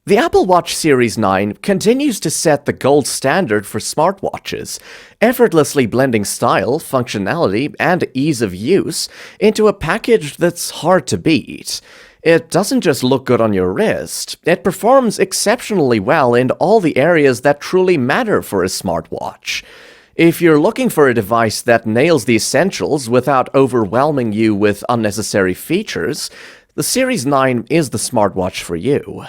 The Apple Watch Series 9 continues to set the gold standard for smartwatches, effortlessly blending style, functionality, and ease of use into a package that's hard to beat. It doesn't just look good on your wrist, it performs exceptionally well in all the areas that truly matter for a smartwatch. If you're looking for a device that nails the essentials without overwhelming you with unnecessary features, the Series 9 is the smartwatch for you.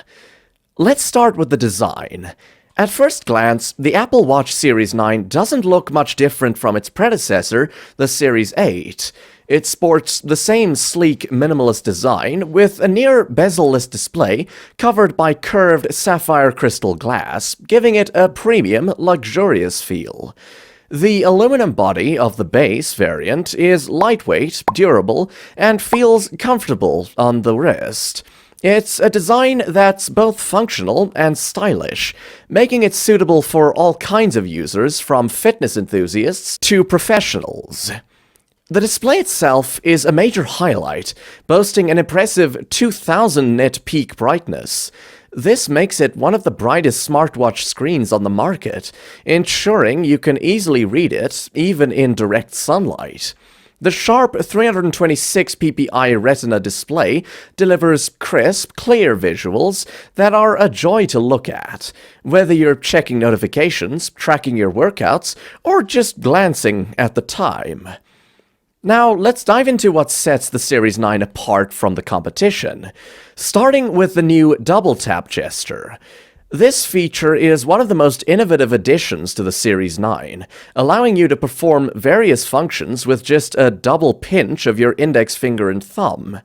Let's start with the design. At first glance, the Apple Watch Series 9 doesn't look much different from its predecessor, the Series 8. It sports the same sleek, minimalist design with a near bezel-less display covered by curved sapphire crystal glass, giving it a premium, luxurious feel. The aluminum body of the base variant is lightweight, durable, and feels comfortable on the wrist. It's a design that's both functional and stylish, making it suitable for all kinds of users, from fitness enthusiasts to professionals. The display itself is a major highlight, boasting an impressive 2000 nit peak brightness. This makes it one of the brightest smartwatch screens on the market, ensuring you can easily read it, even in direct sunlight. The sharp 326 ppi Retina display delivers crisp, clear visuals that are a joy to look at, whether you're checking notifications, tracking your workouts, or just glancing at the time. Now, let's dive into what sets the Series 9 apart from the competition, starting with the new double tap gesture. This feature is one of the most innovative additions to the Series 9, allowing you to perform various functions with just a double pinch of your index finger and thumb.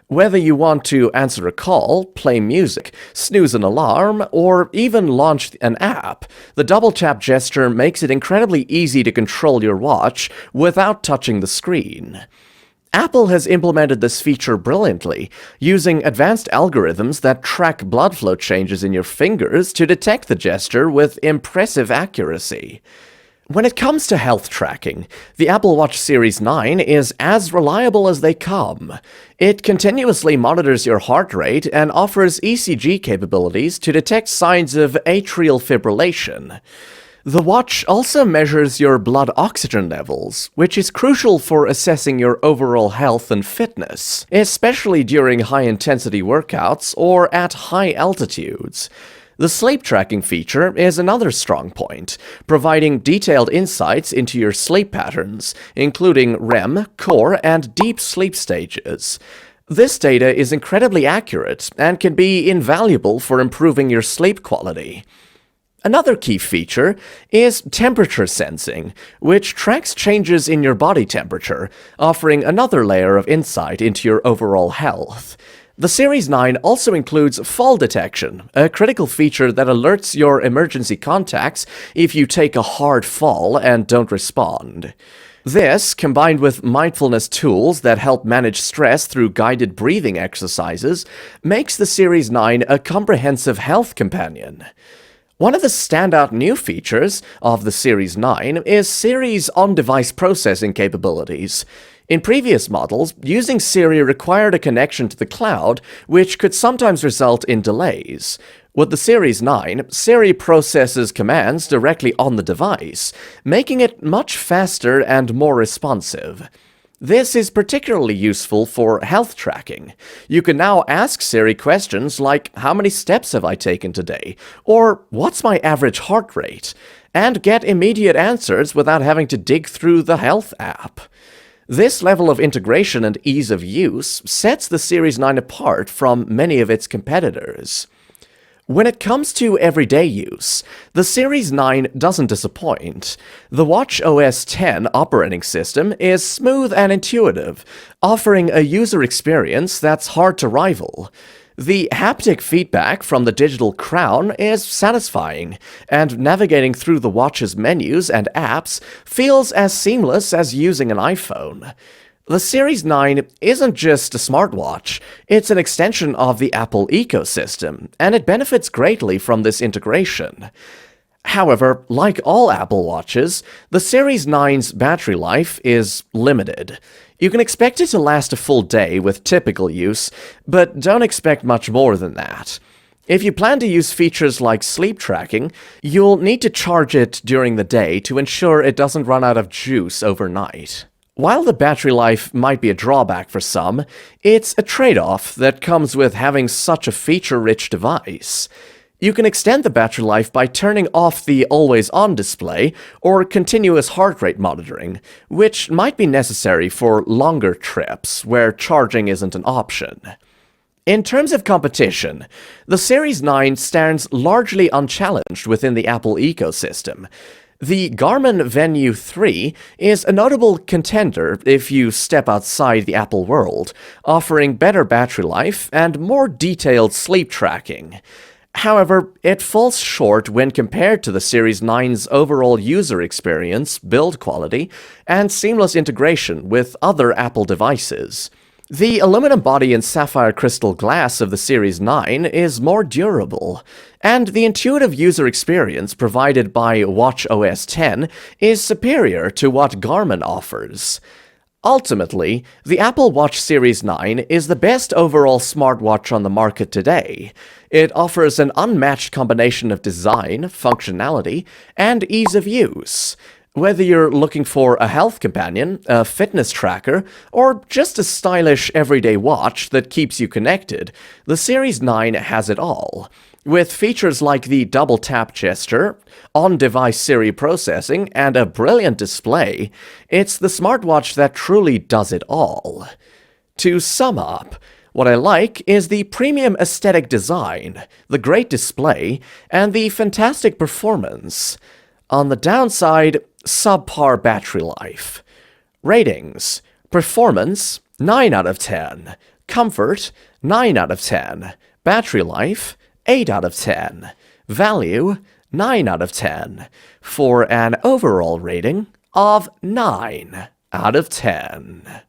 Whether you want to answer a call, play music, snooze an alarm, or even launch an app, the double tap gesture makes it incredibly easy to control your watch without touching the screen. Apple has implemented this feature brilliantly, using advanced algorithms that track blood flow changes in your fingers to detect the gesture with impressive accuracy. When it comes to health tracking, the Apple Watch Series 9 is as reliable as they come. It continuously monitors your heart rate and offers ECG capabilities to detect signs of atrial fibrillation. The watch also measures your blood oxygen levels, which is crucial for assessing your overall health and fitness, especially during high-intensity workouts or at high altitudes. The sleep tracking feature is another strong point, providing detailed insights into your sleep patterns, including REM, core, and deep sleep stages. This data is incredibly accurate and can be invaluable for improving your sleep quality. Another key feature is temperature sensing, which tracks changes in your body temperature, offering another layer of insight into your overall health. The Series 9 also includes fall detection, a critical feature that alerts your emergency contacts if you take a hard fall and don't respond. This, combined with mindfulness tools that help manage stress through guided breathing exercises, makes the Series 9 a comprehensive health companion. One of the standout new features of the Series 9 is Siri's on-device processing capabilities. In previous models, using Siri required a connection to the cloud, which could sometimes result in delays. With the Series 9, Siri processes commands directly on the device, making it much faster and more responsive. This is particularly useful for health tracking. You can now ask Siri questions like, "How many steps have I taken today?" or "What's my average heart rate?" and get immediate answers without having to dig through the health app. This level of integration and ease of use sets the Series 9 apart from many of its competitors. When it comes to everyday use, the Series 9 doesn't disappoint. The watchOS 10 operating system is smooth and intuitive, offering a user experience that's hard to rival. The haptic feedback from the digital crown is satisfying, and navigating through the watch's menus and apps feels as seamless as using an iPhone. The Series 9 isn't just a smartwatch, it's an extension of the Apple ecosystem, and it benefits greatly from this integration. However, like all Apple Watches, the Series 9's battery life is limited. You can expect it to last a full day with typical use, but don't expect much more than that. If you plan to use features like sleep tracking, you'll need to charge it during the day to ensure it doesn't run out of juice overnight. While the battery life might be a drawback for some, it's a trade-off that comes with having such a feature-rich device. You can extend the battery life by turning off the always-on display or continuous heart rate monitoring, which might be necessary for longer trips where charging isn't an option. In terms of competition, the Series 9 stands largely unchallenged within the Apple ecosystem. The Garmin Venue 3 is a notable contender if you step outside the Apple world, offering better battery life and more detailed sleep tracking. However, it falls short when compared to the Series 9's overall user experience, build quality, and seamless integration with other Apple devices. The aluminum body and sapphire crystal glass of the Series 9 is more durable, and the intuitive user experience provided by watchOS 10 is superior to what Garmin offers. Ultimately, the Apple Watch Series 9 is the best overall smartwatch on the market today. It offers an unmatched combination of design, functionality, and ease of use. Whether you're looking for a health companion, a fitness tracker, or just a stylish everyday watch that keeps you connected, the Series 9 has it all. With features like the double tap gesture, on-device Siri processing, and a brilliant display, it's the smartwatch that truly does it all. To sum up, what I like is the premium aesthetic design, the great display, and the fantastic performance. On the downside, subpar battery life. Ratings: performance, 9 out of 10. Comfort, 9 out of 10. Battery life, 8 out of 10. Value, 9 out of 10. For an overall rating of 9 out of 10.